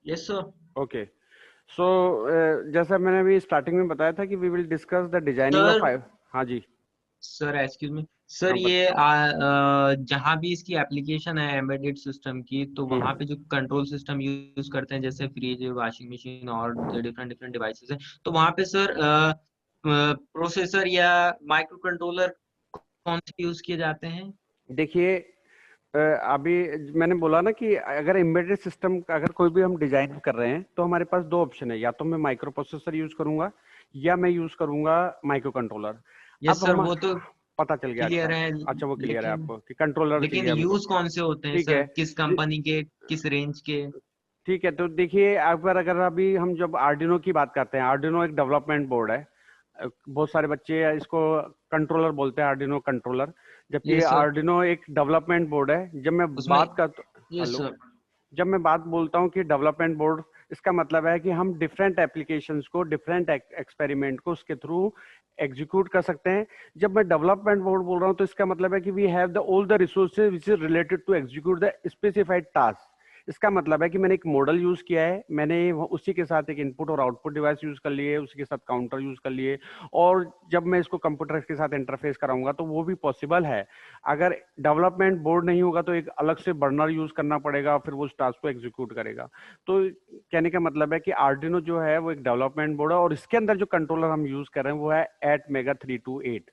Yes sir. ओके, सो जैसा मैंने अभी स्टार्टिंग में बताया था कि we will discuss the designing of. हाँ जी सर, एक्सक्यूज मी सर, हाँ, ये जहाँ भी इसकी एप्लीकेशन है एम्बेडेड सिस्टम की, तो वहाँ पे जो कंट्रोल सिस्टम यूज करते हैं जैसे फ्रिज, वॉशिंग मशीन और डिफरेंट डिफरेंट डिवाइसेस है, तो वहाँ पे सर प्रोसेसर या माइक्रो कंट्रोलर कौन से यूज किए जाते हैं? देखिए अभी मैंने बोला ना कि अगर एम्बेडेड सिस्टम अगर कोई भी हम डिजाइन कर रहे हैं तो हमारे पास दो ऑप्शन है, या तो मैं माइक्रो प्रोसेसर यूज करूंगा या मैं यूज करूंगा माइक्रो कंट्रोलर। यस अब सर, हम वो तो पता चल गया। क्लियर अच्छा है, अच्छा, वो क्लियर है लेकिन आपको कि कंट्रोलर चाहिए हमको। यूज कौन से होते हैं ठीक सर, है, किस कंपनी के, किस रेंज के? ठीक है। तो देखिए अगर अभी हम जब आर्डिनो की बात करते हैं, आर्डिनो एक डेवलपमेंट बोर्ड है। बहुत सारे बच्चे इसको कंट्रोलर बोलते हैं, आर्डिनो कंट्रोलर, जबकि यस सर, आर्डिनो एक डेवलपमेंट बोर्ड है। जब मैं उसमें बात कर यस हेलो, सर, जब मैं बात बोलता हूँ कि डेवलपमेंट बोर्ड, इसका मतलब है कि हम डिफरेंट एप्लीकेशंस को, डिफरेंट एक्सपेरिमेंट को उसके थ्रू एग्जीक्यूट कर सकते हैं। जब मैं डेवलपमेंट बोर्ड बोल रहा हूँ तो इसका मतलब है कि we have the all the resources which is related to execute the specified task. इसका मतलब है कि मैंने एक मॉडल यूज किया है, मैंने उसी के साथ एक इनपुट और आउटपुट डिवाइस यूज कर लिए, उसी के साथ काउंटर यूज कर लिए, और जब मैं इसको कंप्यूटर के साथ इंटरफेस कराऊंगा तो वो भी पॉसिबल है। अगर डेवलपमेंट बोर्ड नहीं होगा तो एक अलग से बर्नर यूज करना पड़ेगा, फिर वो उस टास्क को एग्जीक्यूट करेगा। तो कहने का मतलब है कि आर्डिनो जो है वो एक डेवलपमेंट बोर्ड है, और इसके अंदर जो कंट्रोलर हम यूज कर रहे हैं वो है एटमेगा 328।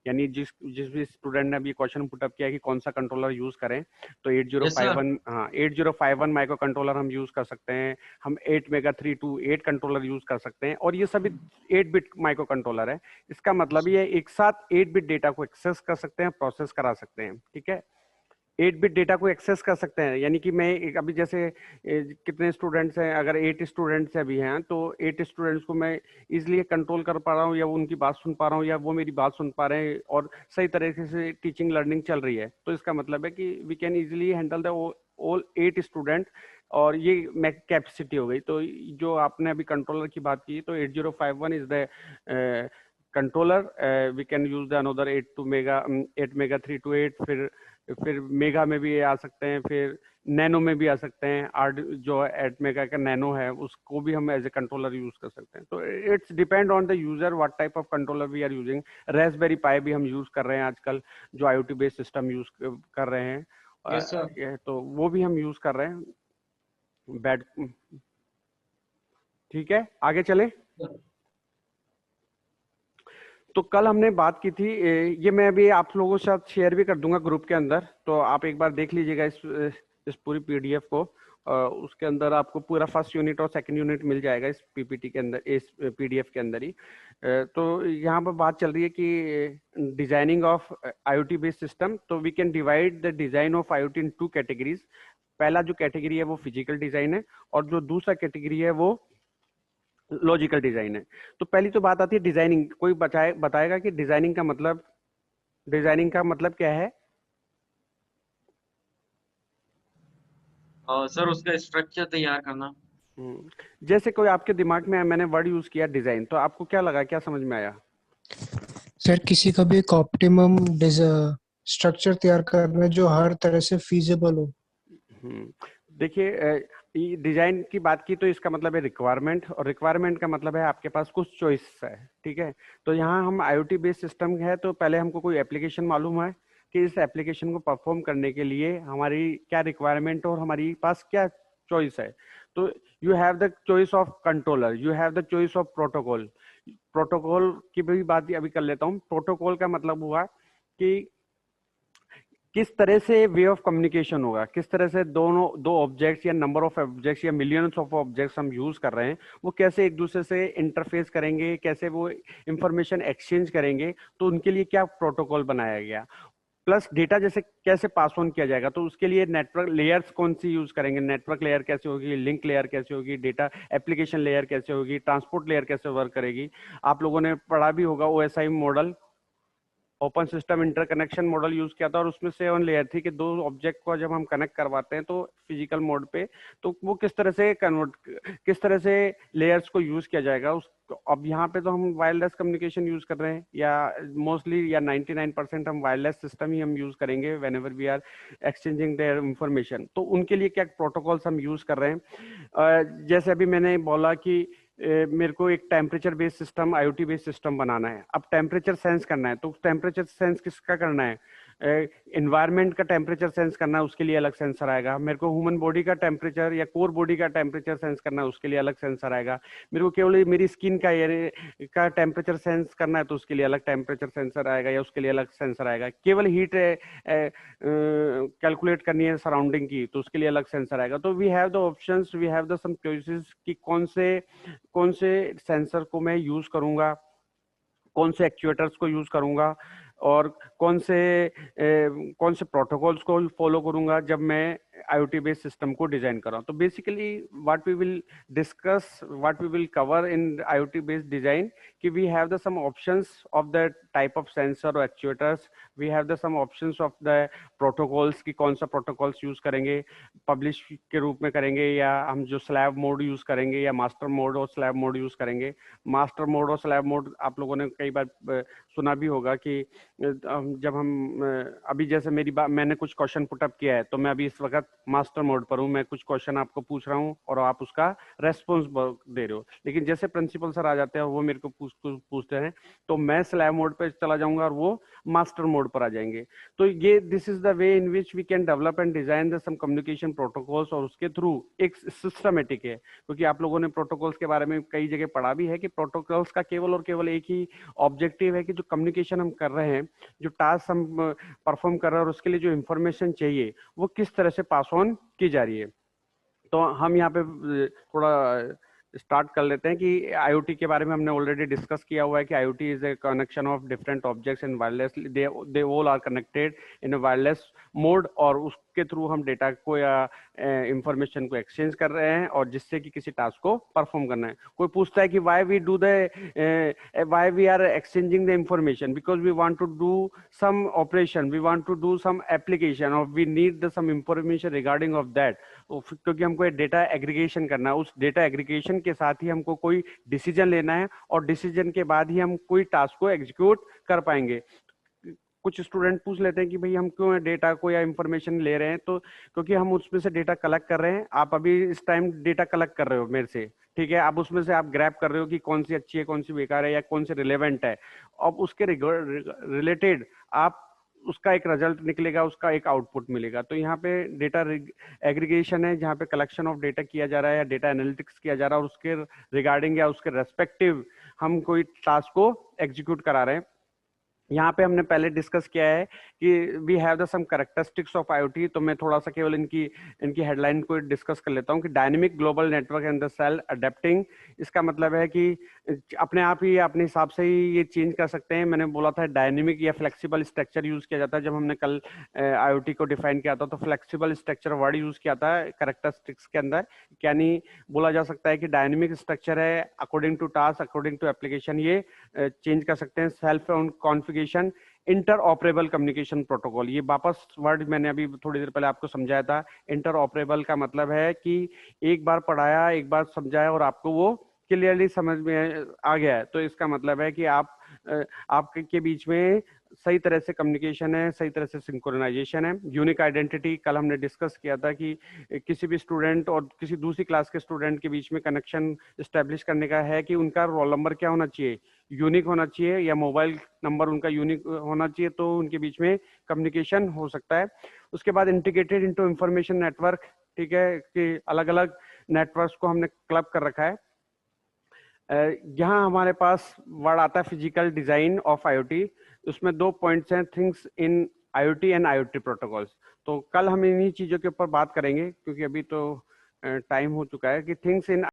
यानी जिस भी स्टूडेंट ने अभी क्वेश्चन पुटअप किया कि कौन सा कंट्रोलर यूज करें, तो यस सर, 8051, हाँ 8051 माइक्रो कंट्रोलर हम यूज कर सकते हैं, हम 8 मेगा 328 कंट्रोलर यूज कर सकते हैं, और ये सभी 8 बिट माइक्रो कंट्रोलर है। इसका मतलब ये एक साथ 8 बिट डेटा को एक्सेस कर सकते हैं, प्रोसेस करा सकते हैं। ठीक है, 8 बिट डेटा को एक्सेस कर सकते हैं, यानी कि मैं अभी जैसे कितने स्टूडेंट्स हैं, अगर 8 स्टूडेंट्स अभी हैं तो 8 स्टूडेंट्स को मैं इजिली कंट्रोल कर पा रहा हूँ, या वो उनकी बात सुन पा रहा हूँ, या वो मेरी बात सुन पा रहे हैं, और सही तरीके से टीचिंग लर्निंग चल रही है। तो इसका मतलब है कि we can easily handle the all 8 student, और ये कैपेसिटी हो गई। तो जो आपने अभी कंट्रोलर की बात की, तो 8051 is the controller. We can use the another 8 mega 328, फिर मेगा में भी आ सकते हैं, फिर नैनो में भी आ सकते हैं। आर्ड जो 8 मेगा का नैनो है उसको भी हम एज ए कंट्रोलर यूज कर सकते हैं। तो it's depend on the user what type of controller we are using. Raspberry pi भी हम यूज कर रहे हैं आजकल, जो आईओटी बेस्ड सिस्टम यूज कर रहे हैं। यस सर, तो वो भी हम यूज कर रहे हैं। बैड, ठीक है, आगे चले। तो कल हमने बात की थी, ये मैं अभी आप लोगों के साथ शेयर भी कर दूंगा ग्रुप के अंदर, तो आप एक बार देख लीजिएगा इस पूरी पीडीएफ को, उसके अंदर आपको पूरा फर्स्ट यूनिट और सेकंड यूनिट मिल जाएगा इस पीपीटी के अंदर, इस पीडीएफ के अंदर ही। तो यहाँ पर बात चल रही है कि designing of IoT based system. तो we can divide the design of IoT in 2 categories. पहला जो कैटेगरी है वो फिजिकल डिजाइन है, और जो दूसरा कैटेगरी है वो लॉजिकल डिजाइन है। तो पहली तो बात आती है डिजाइनिंग। कोई बताएगा कि डिजाइनिंग का मतलब क्या है? सर उसका स्ट्रक्चर तैयार करना। जैसे कोई आपके दिमाग में, मैंने वर्ड यूज किया डिजाइन, तो आपको क्या लगा, क्या समझ में आया? सर किसी का भी एक ऑप्टिमम स्ट्रक्चर तैयार करना जो हर तरह से फीजिबल हो। देखिए, डिजाइन की बात की तो इसका मतलब है रिक्वायरमेंट, और रिक्वायरमेंट का मतलब है आपके पास कुछ चॉइस है, ठीक है। तो यहाँ हम आईओटी बेस्ड सिस्टम है, तो पहले हमको कोई एप्लीकेशन मालूम है कि इस एप्लीकेशन को परफॉर्म करने के लिए हमारी क्या रिक्वायरमेंट और हमारी पास क्या चॉइस है। तो you have the choice of controller, you have the choice of protocol. Protocol की भी बात अभी कर लेता हूँ। प्रोटोकॉल का मतलब हुआ कि किस तरह से वे ऑफ कम्युनिकेशन होगा, किस तरह से दो ऑब्जेक्ट्स या नंबर ऑफ ऑब्जेक्ट्स या मिलियंस ऑफ ऑब्जेक्ट्स हम यूज कर रहे हैं, वो कैसे एक दूसरे से इंटरफेस करेंगे, कैसे वो इंफॉर्मेशन एक्सचेंज करेंगे। तो उनके लिए क्या प्रोटोकॉल बनाया गया, प्लस डेटा जैसे कैसे पास ऑन किया जाएगा। तो उसके लिए नेटवर्क लेयर्स कौन सी यूज करेंगे, नेटवर्क लेयर कैसे होगी, लिंक लेयर कैसे होगी, डेटा एप्लीकेशन लेयर कैसे होगी, ट्रांसपोर्ट लेयर कैसे वर्क करेगी। आप लोगों ने पढ़ा भी होगा OSI model, open system interconnection model use किया था, और उसमें से 7 लेयर थी कि 2 ऑब्जेक्ट को जब हम कनेक्ट करवाते हैं तो फिजिकल मोड पे, तो वो किस तरह से किस तरह से लेयर्स को यूज किया जाएगा उस। अब यहाँ पे तो हम वायरलेस कम्युनिकेशन यूज कर रहे हैं, या मोस्टली या 99% हम वायरलेस सिस्टम ही हम यूज करेंगे whenever we are exchanging their information. तो उनके लिए क्या प्रोटोकॉल्स हम यूज कर रहे हैं। जैसे अभी मैंने बोला कि मेरे को एक temperature based system, IoT based system बनाना है। अब टेम्परेचर सेंस करना है, तो टेम्परेचर सेंस किसका करना है? एनवायरनमेंट का टेम्परेचर सेंस करना है, उसके लिए अलग सेंसर आएगा। मेरे को ह्यूमन बॉडी का टेम्परेचर या कोर बॉडी का टेम्परेचर सेंस करना है, उसके लिए अलग सेंसर आएगा। मेरे को केवल मेरी स्किन का टेम्परेचर सेंस करना है, तो उसके लिए अलग टेम्परेचर सेंसर आएगा या उसके लिए अलग सेंसर आएगा। केवल हीट कैलकुलेट करनी है सराउंडिंग की, तो उसके लिए अलग सेंसर आएगा। तो we have the options, we have the some choices कि कौन से सेंसर को मैं यूज करूंगा, कौन से एक्चुएटर्स को यूज करूंगा, और कौन से प्रोटोकॉल्स को फॉलो करूंगा जब मैं IoT बेस्ड सिस्टम को डिजाइन कर रहा हूं। तो basically what we will discuss, what we will cover in IoT based design, कि we have the some options of the type of sensor और actuators, we have the some options of the protocols की कौन सा प्रोटोकॉल्स यूज करेंगे, पब्लिश के रूप में करेंगे, या हम जो स्लैब मोड यूज करेंगे, या मास्टर मोड और स्लैब मोड यूज करेंगे। मास्टर मोड और स्लैब मोड आप लोगों ने कई बार सुना भी होगा कि जब हम अभी जैसे मैंने कुछ क्वेश्चन पुटअप किया है, तो मैं अभी इस वक्त मास्टर मोड पर हूँ, मैं कुछ क्वेश्चन आपको पूछ रहा हूँ और आप उसका रेस्पॉन्स दे रहे हो। लेकिन जैसे प्रिंसिपल सर आ जाते हैं, वो मेरे को पूछते हैं, तो मैं स्लैब मोड पे चला जाऊंगा और वो मास्टर मोड पर आ जाएंगे। तो ये this is the way in which we can develop and design the some communication protocols, और उसके थ्रू एक सिस्टमेटिक है। क्योंकि आप लोगों ने प्रोटोकॉल्स के बारे में कई जगह पढ़ा भी है कि प्रोटोकॉल्स का केवल और केवल एक ही ऑब्जेक्टिव है कि जो कम्युनिकेशन हम कर रहे हैं, जो टास्क हम परफॉर्म कर रहे हैं, और उसके लिए जो इंफॉर्मेशन चाहिए वो किस तरह से पास ऑन की जा रही है। तो हम यहाँ पे थोड़ा स्टार्ट कर लेते हैं कि IoT के बारे में हमने ऑलरेडी डिस्कस किया हुआ है कि IoT is a connection of different objects in wireless, they all are connected in wireless mode, और उसके थ्रू हम डेटा को या इंफॉर्मेशन को एक्सचेंज कर रहे हैं, और जिससे कि किसी टास्क को परफॉर्म करना है। कोई पूछता है कि why we are exchanging the information, because we want to do some operation, we want to do some application, और we need the some information regarding of that. क्योंकि हमको डेटा एग्रीगेशन करना है, उस डेटा एग्रीगेशन के साथ ही हमको कोई डिसीजन लेना है, और डिसीजन के बाद ही हम कोई टास्क को एग्जीक्यूट कर पाएंगे। कुछ स्टूडेंट पूछ लेते हैं कि भाई हम क्यों डेटा को या इंफॉर्मेशन ले रहे हैं, तो क्योंकि हम उसमें से डेटा कलेक्ट कर रहे हैं। आप अभी इस टाइम डेटा कलेक्ट कर रहे हो मेरे से, ठीक है, आप उसमें से आप ग्रैब कर रहे हो कि कौन सी अच्छी है, कौन सी बेकार है, या कौन सी रिलेवेंट है। अब उसके रिलेटेड आप उसका एक रिजल्ट निकलेगा, उसका एक आउटपुट मिलेगा। तो यहाँ पे डेटा एग्रीगेशन है, जहाँ पे कलेक्शन ऑफ डेटा किया जा रहा है या डेटा एनालिटिक्स किया जा रहा है, और उसके रिगार्डिंग या उसके रेस्पेक्टिव हम कोई टास्क को एग्जीक्यूट करा रहे हैं। यहाँ पे हमने पहले डिस्कस किया है कि we have the some characteristics of IoT, तो मैं थोड़ा सा केवल इनकी हेडलाइन को डिस्कस कर लेता हूँ कि dynamic global network and the self adapting. इसका मतलब है कि अपने आप ही अपने हिसाब से ही ये चेंज कर सकते हैं। मैंने बोला था डायनेमिक या फ्लेक्सिबल स्ट्रक्चर यूज किया जाता है। जब हमने कल आईओटी को डिफाइन किया था तो फ्लेक्सिबल स्ट्रक्चर वर्ड यूज किया था कैरेक्टरिस्टिक्स के अंदर। यानी बोला जा सकता है कि डायनेमिक स्ट्रक्चर है, according to task, according to application ये चेंज कर सकते हैं। Self configuration, interoperable communication protocol, ये वापस वर्ड मैंने अभी थोड़ी देर पहले आपको समझाया था। इंटर ऑपरेबल का मतलब है कि एक बार पढ़ाया, एक बार समझाया और आपको वो क्लियरली समझ में आ गया है, तो इसका मतलब है कि आपके बीच में सही तरह से कम्युनिकेशन है, सही तरह से सिंक्रोनाइजेशन है। यूनिक आइडेंटिटी, कल हमने डिस्कस किया था कि किसी भी स्टूडेंट और किसी दूसरी क्लास के स्टूडेंट के बीच में कनेक्शन स्टैब्लिश करने का है कि उनका रोल नंबर क्या होना चाहिए, यूनिक होना चाहिए, या मोबाइल नंबर उनका यूनिक होना चाहिए, तो उनके बीच में कम्युनिकेशन हो सकता है। उसके बाद इंटीग्रेटेड इनटू इंफॉर्मेशन नेटवर्क, ठीक है, कि अलग अलग नेटवर्क्स को हमने क्लब कर रखा है। यहाँ हमारे पास वर्ड आता है फिजिकल डिजाइन ऑफ आईओटी। उसमें 2 पॉइंट्स हैं, things in IoT and IoT protocols. तो कल हम इन्हीं चीजों के ऊपर बात करेंगे क्योंकि अभी तो टाइम हो चुका है कि थिंग्स इन